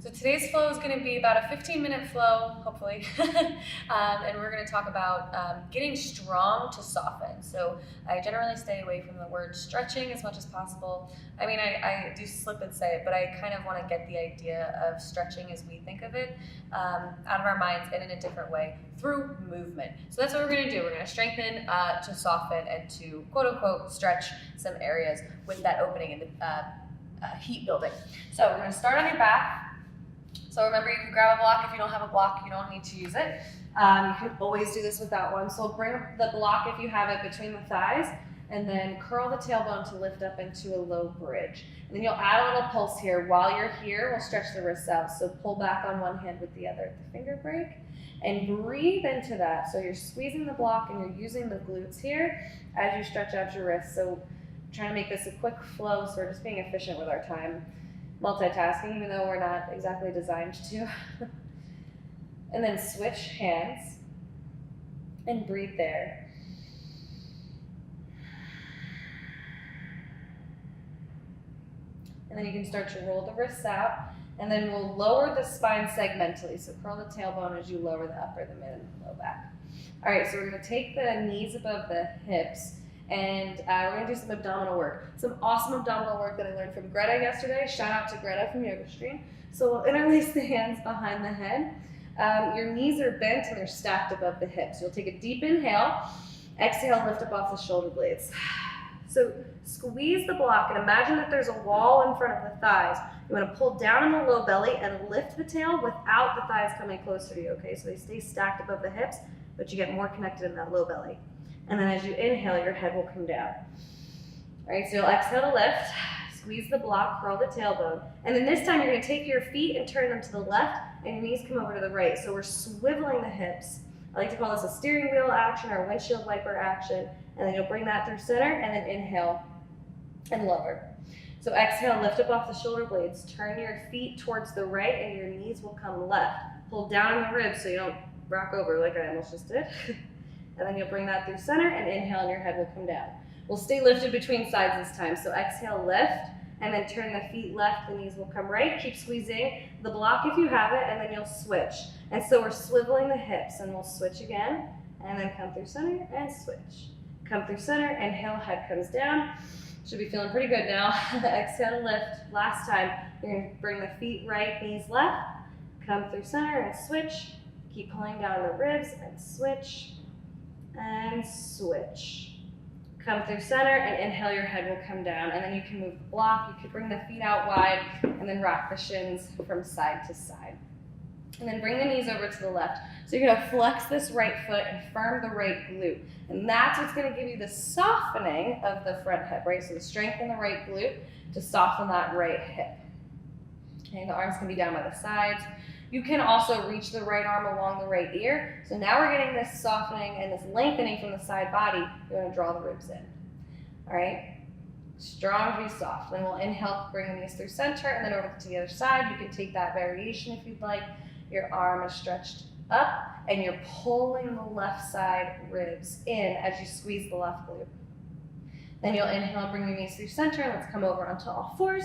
So today's flow is going to be about a 15-minute flow, hopefully, and we're going to talk about getting strong to soften. So I generally stay away from the word stretching as much as possible. I mean, I do slip and say it, but I kind of want to get the idea of stretching as we think of it out of our minds and in a different way through movement. So that's what we're going to do. We're going to strengthen to soften and to quote-unquote stretch some areas with that opening in the heat building. So we're going to start on your back. So remember, you can grab a block. If you don't have a block, you don't need to use it. You can always do this without one. So bring the block, if you have it, between the thighs, and then curl the tailbone to lift up into a low bridge. And then you'll add a little pulse here. While you're here, we'll stretch the wrists out. So pull back on one hand with the other at the finger break, and breathe into that. So you're squeezing the block, and you're using the glutes here as you stretch out your wrists. So trying to make this a quick flow, so we're just being efficient with our time. Multitasking, even though we're not exactly designed to. And then switch hands and breathe there. And then you can start to roll the wrists out, and then we'll lower the spine segmentally. So curl the tailbone as you lower the upper, the mid, and the low back. All right, so we're gonna take the knees above the hips, and we're going to do some abdominal work. Some awesome abdominal work that I learned from Greta yesterday. Shout out to Greta from Yoga Stream. So we'll interlace the hands behind the head. Your knees are bent and they're stacked above the hips. You'll take a deep inhale. Exhale, lift up off the shoulder blades. So squeeze the block and imagine that there's a wall in front of the thighs. You want to pull down in the low belly and lift the tail without the thighs coming closer to you, okay? So they stay stacked above the hips, but you get more connected in that low belly. And then as you inhale, your head will come down. All right, so you'll exhale to lift, squeeze the block, curl the tailbone. And then this time you're gonna take your feet and turn them to the left, and your knees come over to the right. So we're swiveling the hips. I like to call this a steering wheel action or a windshield wiper action. And then you'll bring that through center, and then inhale and lower. So exhale, lift up off the shoulder blades. Turn your feet towards the right, and your knees will come left. Pull down in the ribs so you don't rock over like I almost just did. And then you'll bring that through center and inhale, and your head will come down. We'll stay lifted between sides this time. So exhale, lift, and then turn the feet left, the knees will come right. Keep squeezing the block if you have it, and then you'll switch. And so we're swiveling the hips, and we'll switch again, and then come through center and switch. Come through center, inhale, head comes down. Should be feeling pretty good now. Exhale to lift. Last time, you're gonna bring the feet right, knees left. Come through center and switch. Keep pulling down the ribs and switch. And switch. Come through center and inhale, your head will come down, and then you can move the block. You could bring the feet out wide and then rock the shins from side to side. And then bring the knees over to the left. So you're gonna flex this right foot and firm the right glute. And that's what's gonna give you the softening of the front hip, right? So the strength in the right glute to soften that right hip. Okay, the arms can be down by the sides. You can also reach the right arm along the right ear. So now we're getting this softening and this lengthening from the side body. You're gonna draw the ribs in. All right, strong to soft. Then we'll inhale, bring the knees through center, and then over to the other side. You can take that variation if you'd like. Your arm is stretched up, and you're pulling the left side ribs in as you squeeze the left glute. Then you'll inhale, bring your knees through center. Let's come over onto all fours.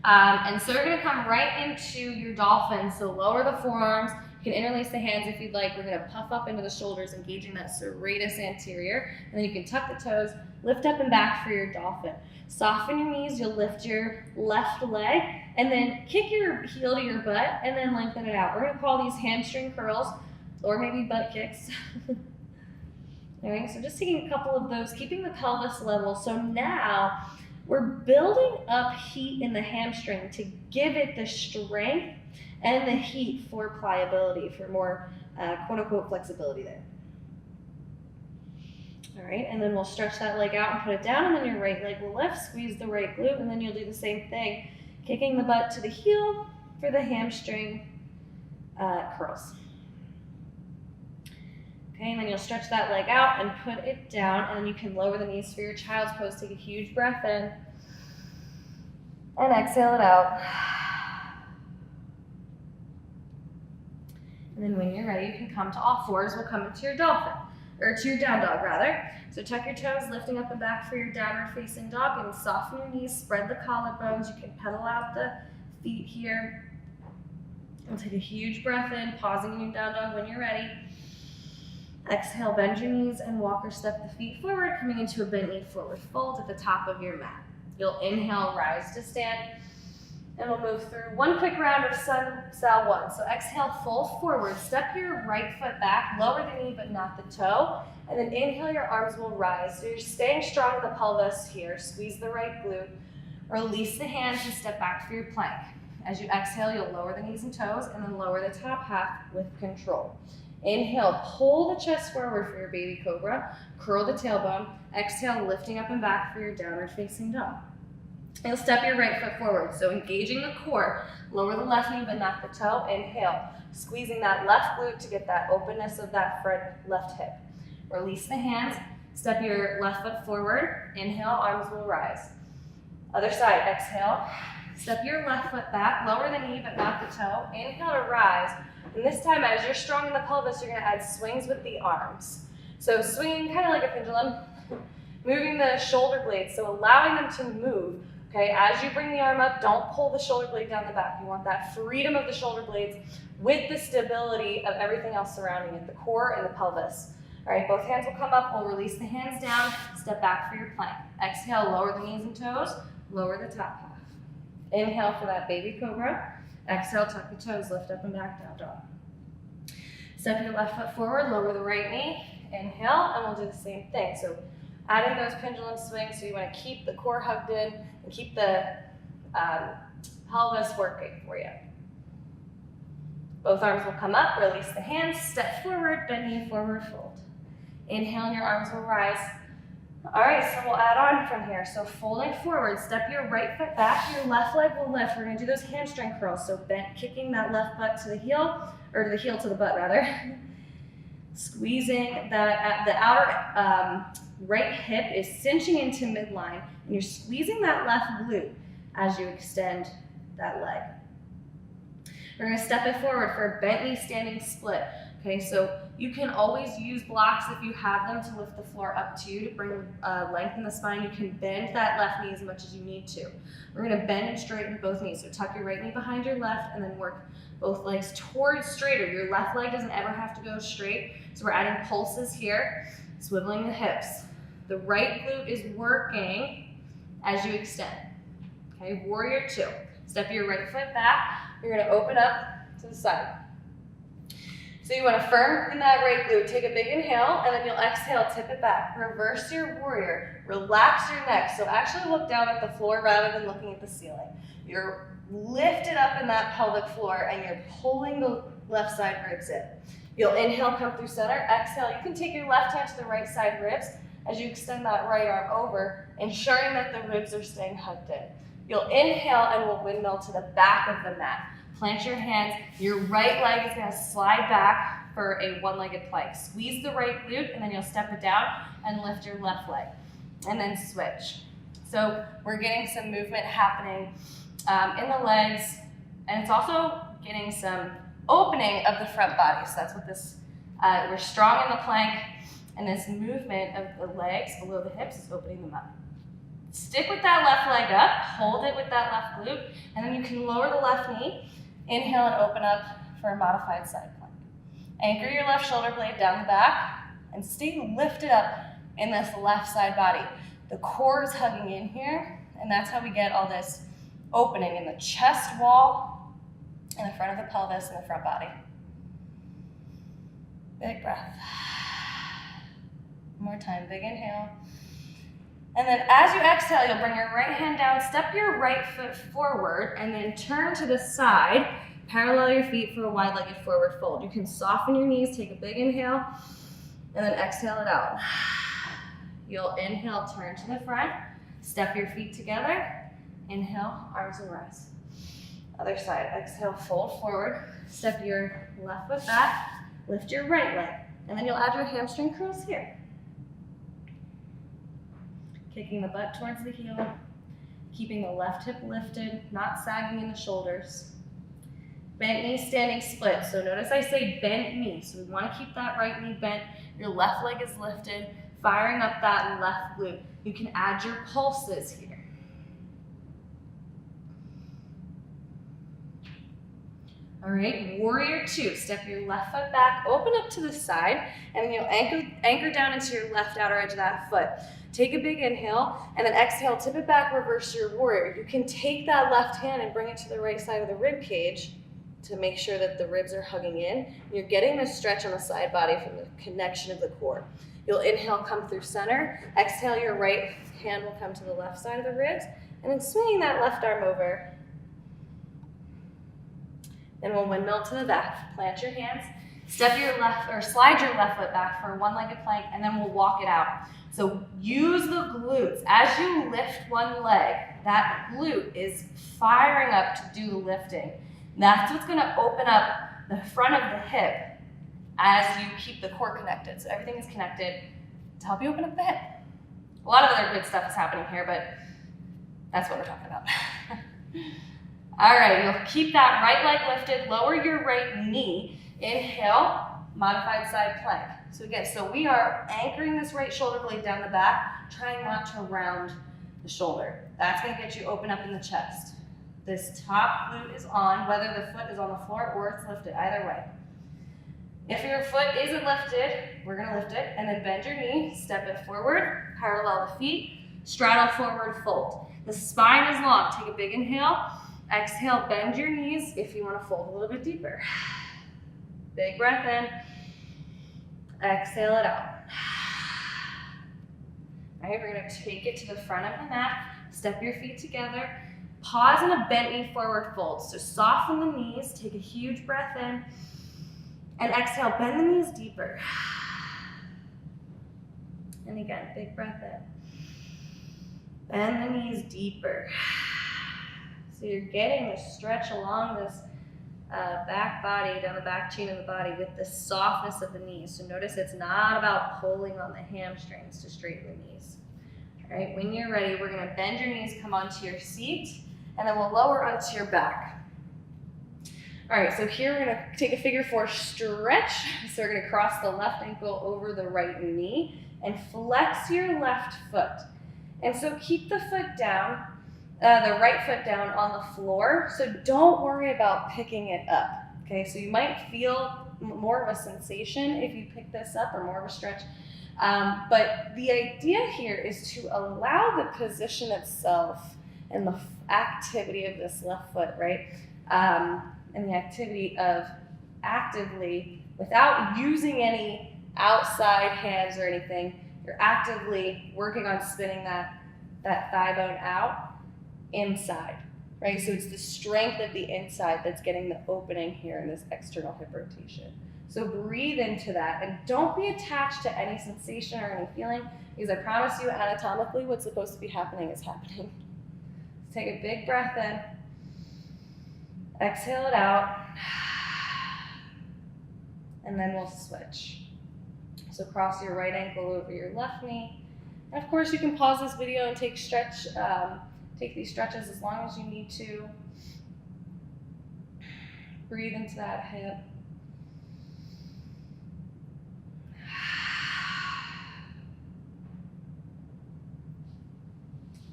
And so you're going to come right into your dolphin. So lower the forearms. You can interlace the hands if you'd like. We're going to puff up into the shoulders, engaging that serratus anterior. And then you can tuck the toes, lift up and back for your dolphin. Soften your knees. You'll lift your left leg, and then kick your heel to your butt, and then lengthen it out. We're going to call these hamstring curls, or maybe butt kicks. All right, so just taking a couple of those, keeping the pelvis level. So now we're building up heat in the hamstring to give it the strength and the heat for pliability, for more quote-unquote flexibility there. All right, and then we'll stretch that leg out and put it down, and then your right leg will lift, squeeze the right glute, and then you'll do the same thing, kicking the butt to the heel for the hamstring curls. Okay, and then you'll stretch that leg out and put it down, and then you can lower the knees for your child's pose. Take a huge breath in, and exhale it out. And then when you're ready, you can come to all fours. We'll come into your dolphin, or to your down dog rather. So tuck your toes, lifting up and back for your downward facing dog, and soften your knees, spread the collarbones. You can pedal out the feet here. We'll take a huge breath in, pausing in your down dog when you're ready. Exhale, bend your knees and walk or step the feet forward, coming into a bent knee forward fold at the top of your mat. You'll inhale, rise to stand, and we'll move through one quick round of Sun Sal 1. So exhale, fold forward, step your right foot back, lower the knee but not the toe, and then inhale, your arms will rise. So you're staying strong in the pelvis here. Squeeze the right glute, release the hands and step back for your plank. As you exhale, you'll lower the knees and toes and then lower the top half with control. Inhale, pull the chest forward for your baby cobra, curl the tailbone. Exhale, lifting up and back for your downward facing dog. You'll step your right foot forward, so engaging the core, lower the left knee but not the toe. Inhale, squeezing that left glute to get that openness of that front left hip. Release the hands, step your left foot forward. Inhale, arms will rise. Other side, exhale. Step your left foot back, lower the knee but not the toe. Inhale to rise. And this time, as you're strong in the pelvis, you're gonna add swings with the arms. So swinging kind of like a pendulum, moving the shoulder blades, so allowing them to move. Okay, as you bring the arm up, don't pull the shoulder blade down the back. You want that freedom of the shoulder blades with the stability of everything else surrounding it, the core and the pelvis. All right, both hands will come up. We'll release the hands down, step back for your plank. Exhale, lower the knees and toes, lower the top half. Inhale for that baby cobra. Exhale, tuck the toes, lift up and back, down dog. Step your left foot forward, lower the right knee. Inhale, and we'll do the same thing. So adding those pendulum swings, so you want to keep the core hugged in and keep the pelvis working for you. Both arms will come up, release the hands, step forward, bend knee forward, fold. Inhale, and your arms will rise. All right, so we'll add on from here. So folding forward, step your right foot back, your left leg will lift. We're gonna do those hamstring curls. So bent, kicking that left butt to the heel, or to the heel to the butt rather. Squeezing the outer right hip is cinching into midline, and you're squeezing that left glute as you extend that leg. We're gonna step it forward for a bent knee standing split. Okay, so you can always use blocks if you have them to lift the floor up to you to bring length in the spine. You can bend that left knee as much as you need to. We're gonna bend and straighten both knees. So tuck your right knee behind your left and then work both legs towards straighter. Your left leg doesn't ever have to go straight. So we're adding pulses here, swiveling the hips. The right glute is working as you extend. Okay, warrior two. Step your right foot back. You're gonna open up to the side. So you want to firm in that right glute. Take a big inhale, and then you'll exhale, tip it back. Reverse your warrior. Relax your neck. So actually look down at the floor rather than looking at the ceiling. You're lifted up in that pelvic floor, and you're pulling the left side ribs in. You'll inhale, come through center. Exhale, you can take your left hand to the right side ribs as you extend that right arm over, ensuring that the ribs are staying hugged in. You'll inhale, and we'll windmill to the back of the mat. Plant your hands. Your right leg is going to slide back for a one-legged plank. Squeeze the right glute, and then you'll step it down and lift your left leg. And then switch. So we're getting some movement happening in the legs, and it's also getting some opening of the front body. So that's what this, we're strong in the plank, and this movement of the legs below the hips is opening them up. Stick with that left leg up, hold it with that left glute, and then you can lower the left knee. Inhale and open up for a modified side plank. Anchor your left shoulder blade down the back and stay lifted up in this left side body. The core is hugging in here, and that's how we get all this opening in the chest wall, in the front of the pelvis, and the front body. Big breath. One more time, big inhale. And then as you exhale, you'll bring your right hand down, step your right foot forward, and then turn to the side, parallel your feet for a wide-legged forward fold. You can soften your knees, take a big inhale, and then exhale it out. You'll inhale, turn to the front, step your feet together, inhale, arms will rise. Other side, exhale, fold forward, step your left foot back, lift your right leg, and then you'll add your hamstring curls here. Kicking the butt towards the heel, keeping the left hip lifted, not sagging in the shoulders. Bent knee standing split. So notice I say bent knee. So we want to keep that right knee bent. Your left leg is lifted, firing up that left glute. You can add your pulses here. All right, warrior two. Step your left foot back, open up to the side, and then you'll anchor down into your left outer edge of that foot. Take a big inhale, and then exhale, tip it back, reverse your warrior. You can take that left hand and bring it to the right side of the rib cage to make sure that the ribs are hugging in. You're getting the stretch on the side body from the connection of the core. You'll inhale, come through center. Exhale, your right hand will come to the left side of the ribs, and then swinging that left arm over. Then we'll windmill to the back. Plant your hands. Step your left, or slide your left foot back for a one-legged plank, and then we'll walk it out. So use the glutes. As you lift one leg, that glute is firing up to do the lifting. That's what's gonna open up the front of the hip as you keep the core connected. So everything is connected to help you open up the hip. A lot of other good stuff is happening here, but that's what we're talking about. All right, you'll keep that right leg lifted, lower your right knee. Inhale, modified side plank. So again, we are anchoring this right shoulder blade down the back, trying not to round the shoulder. That's gonna get you open up in the chest. This top glute is on, whether the foot is on the floor or it's lifted, either way. If your foot isn't lifted, we're gonna lift it, and then bend your knee, step it forward, parallel the feet, straddle forward, fold. The spine is long. Take a big inhale, exhale, bend your knees if you wanna fold a little bit deeper. Big breath in, exhale it out. All right, we're gonna take it to the front of the mat, step your feet together, pause in a bent knee forward fold. So soften the knees, take a huge breath in, and exhale, bend the knees deeper. And again, big breath in. Bend the knees deeper. So you're getting the stretch along this back body, down the back chain of the body with the softness of the knees. So notice it's not about pulling on the hamstrings to straighten the knees. All right, when you're ready, we're gonna bend your knees, come onto your seat, and then we'll lower onto your back. All right, so here we're gonna take a figure four stretch. So we're gonna cross the left ankle over the right knee and flex your left foot. And so keep the foot down, the right foot down on the floor. So don't worry about picking it up, okay? So you might feel more of a sensation if you pick this up, or more of a stretch. But the idea here is to allow the position itself and the activity of this left foot, right? And the activity of actively, without using any outside hands or anything, you're actively working on spinning that thigh bone out inside, right? So it's the strength of the inside that's getting the opening here in this external hip rotation. So breathe into that, and don't be attached to any sensation or any feeling, because I promise you anatomically what's supposed to be happening is happening. Take a big breath in, exhale it out, and then we'll switch. So cross your right ankle over your left knee. And of course you can pause this video and take these stretches as long as you need to. Breathe into that hip.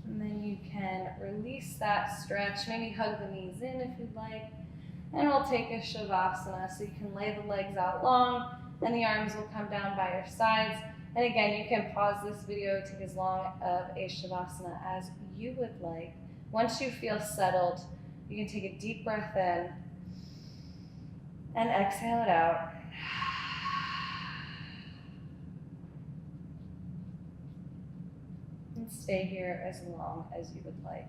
And then you can release that stretch, maybe hug the knees in if you'd like. And we'll take a Shavasana, so you can lay the legs out long, and the arms will come down by your sides. And again, you can pause this video, take as long of a Shavasana as you would like. Once you feel settled, you can take a deep breath in and exhale it out. And stay here as long as you would like.